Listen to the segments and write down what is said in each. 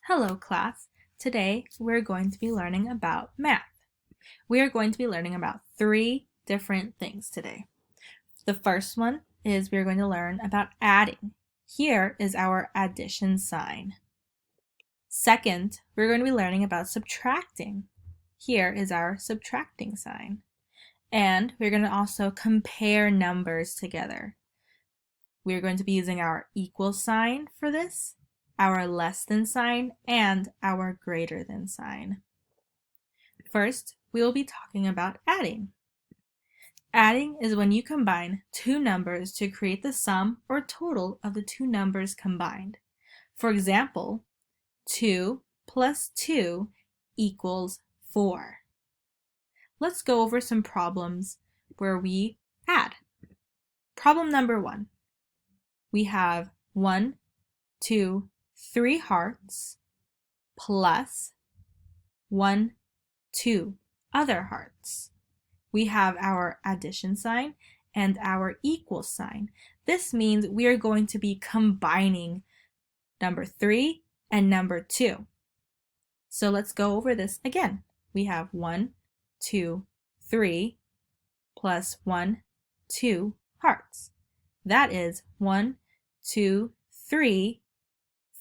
Hello class. Today we're going to be learning about math. We are going to be learning about three different things today. The first one is we're going to learn about adding. Here is our addition sign. Second, we're going to be learning about subtracting. Here is our subtracting sign. And we're going to also compare numbers together. We're going to be using our equal sign for this, our less than sign, and our greater than sign. First, we will be talking about adding. Adding is when you combine two numbers to create the sum or total of the two numbers combined. For example, 2 plus 2 equals 4. Let's go over some problems where we add. Problem number 1. We have 1, 2, 3 hearts plus 1, 2 other hearts. We have our addition sign and our equal sign. This means we are going to be combining number 3 and number 2. So let's go over this again. We have 1, 2, 3 plus 1, 2 hearts. That is 1, 2, 3,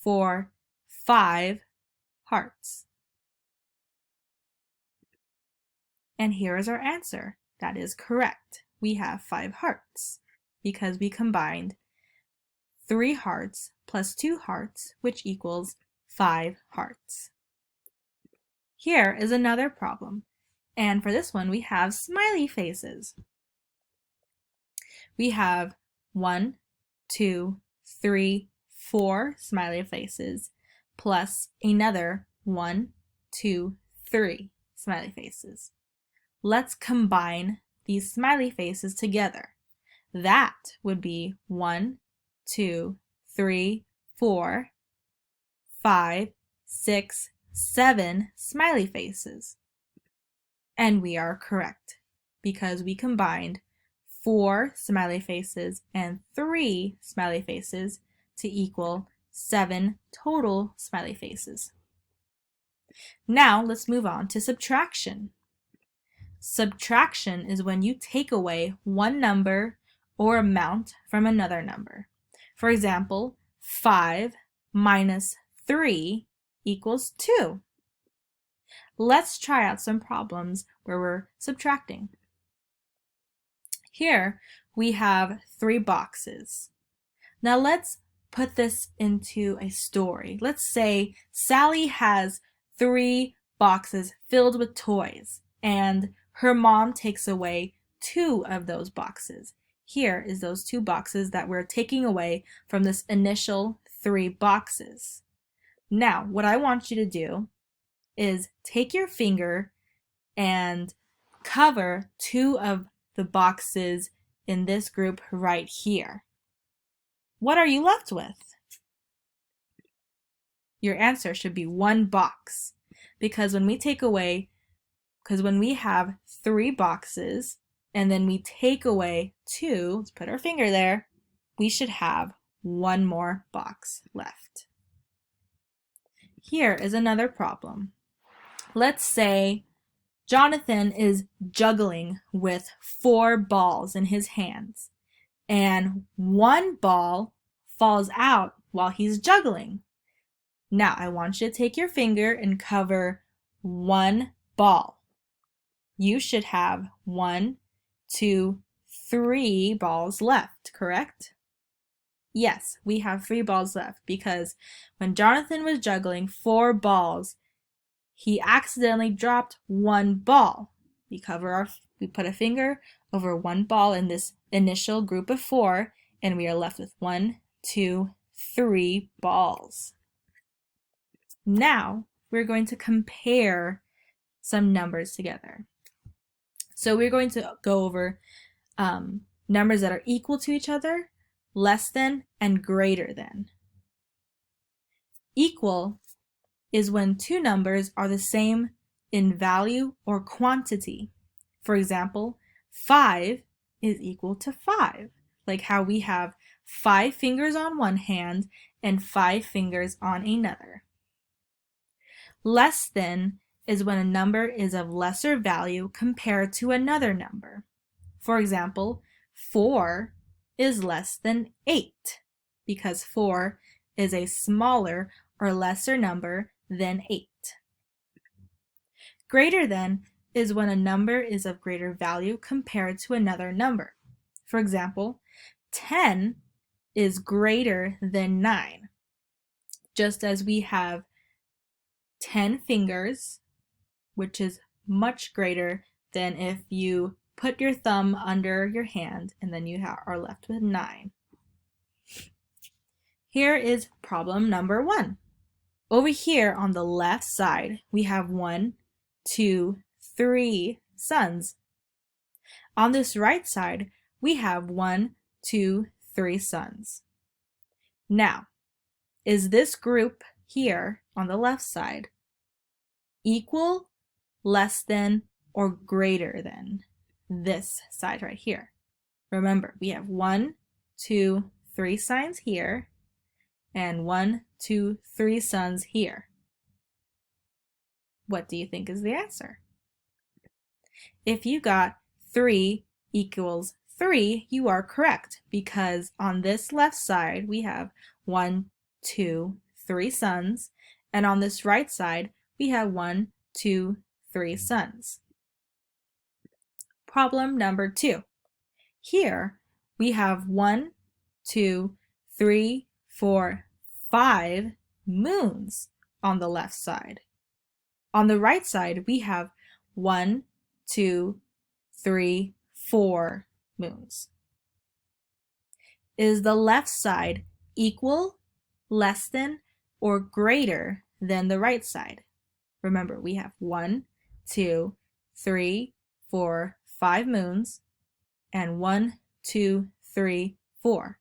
4, 5 hearts. And here is our answer. That is correct. We have 5 hearts because we combined 3 hearts plus 2 hearts, which equals 5 hearts. Here is another problem. And for this one, we have smiley faces. We have 1, 2, 3, 4 smiley faces plus another 1, 2, 3 smiley faces. Let's combine these smiley faces together. That would be 1, 2, 3, 4, 5, 6, 7 smiley faces. And we are correct because we combined 4 smiley faces and 3 smiley faces to equal 7 total smiley faces. Now let's move on to subtraction. Subtraction is when you take away one number or amount from another number. For example, 5 minus 3 equals 2. Let's try out some problems where we're subtracting. Here we have 3 boxes. Now let's put this into a story. Let's say Sally has 3 boxes filled with toys and her mom takes away 2 of those boxes. Here is those 2 boxes that we're taking away from this initial 3 boxes. Now, what I want you to do is take your finger and cover 2 of the boxes in this group right here. What are you left with? Your answer should be 1 box because when we have 3 boxes and then we take away 2, let's put our finger there, we should have 1 more box left. Here is another problem. Let's say Jonathan is juggling with 4 balls in his hands and 1 ball falls out while he's juggling. Now I want you to take your finger and cover 1 ball. You should have 1, 2, 3 balls left, correct? Yes, we have 3 balls left because when Jonathan was juggling 4 balls, he accidentally dropped 1 ball. We put a finger over 1 ball in this initial group of 4, and we are left with 1, 2, 3 balls. Now we're going to compare some numbers together. So we're going to go over numbers that are equal to each other, less than, and greater than. Equal is when 2 numbers are the same in value or quantity. For example, 5 is equal to 5, like how we have 5 fingers on one hand and 5 fingers on another. Less than is when a number is of lesser value compared to another number. For example, 4 is less than 8 because 4 is a smaller or lesser number than 8. Greater than is when a number is of greater value compared to another number. For example, 10 is greater than 9. Just as we have 10 fingers, which is much greater than if you put your thumb under your hand and then you are left with 9. Here is problem number 1. Over here on the left side, we have 1, 2, 3 suns. On this right side, we have 1, 2, 3 suns. Now, is this group here on the left side equal, less than, or greater than this side right here? Remember, we have 1, 2, 3 signs here, and 1, 2, 3 suns here. What do you think is the answer? If you got 3 equals 3, you are correct because on this left side we have 1, 2, 3 suns, and on this right side we have 1, 2, 3 suns. Problem number 2. Here we have 1, 2, 3, 4, 5 moons on the left side. On the right side we have 1, 2, 3, 4 moons. Is the left side equal, less than, or greater than the right side? Remember, we have 1, 2, 3, 4, 5 moons, and 1, 2, 3, 4.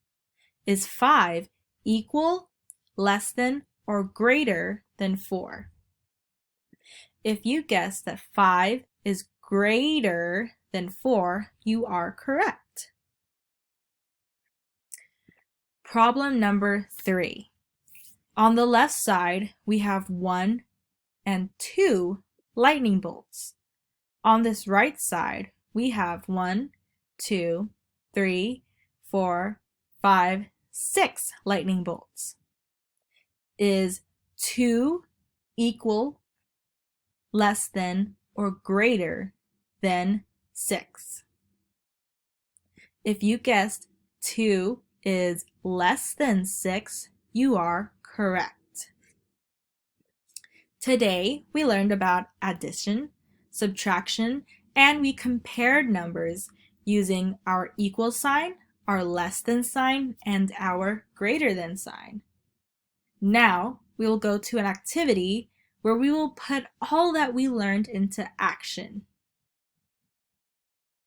Is 5 equal, less than, or greater than 4? If you guess that 5 is greater than 4, you are correct. Problem number 3. On the left side, we have 1 and 2 lightning bolts. On this right side, we have 1, 2, 3, 4, 5, 6 lightning bolts. Is 2 equal, less than, or greater than 6? If you guessed 2 is less than 6, you are correct. Today, we learned about addition, subtraction, and we compared numbers using our equal sign, our less than sign, and our greater than sign. Now, we will go to an activity where we will put all that we learned into action.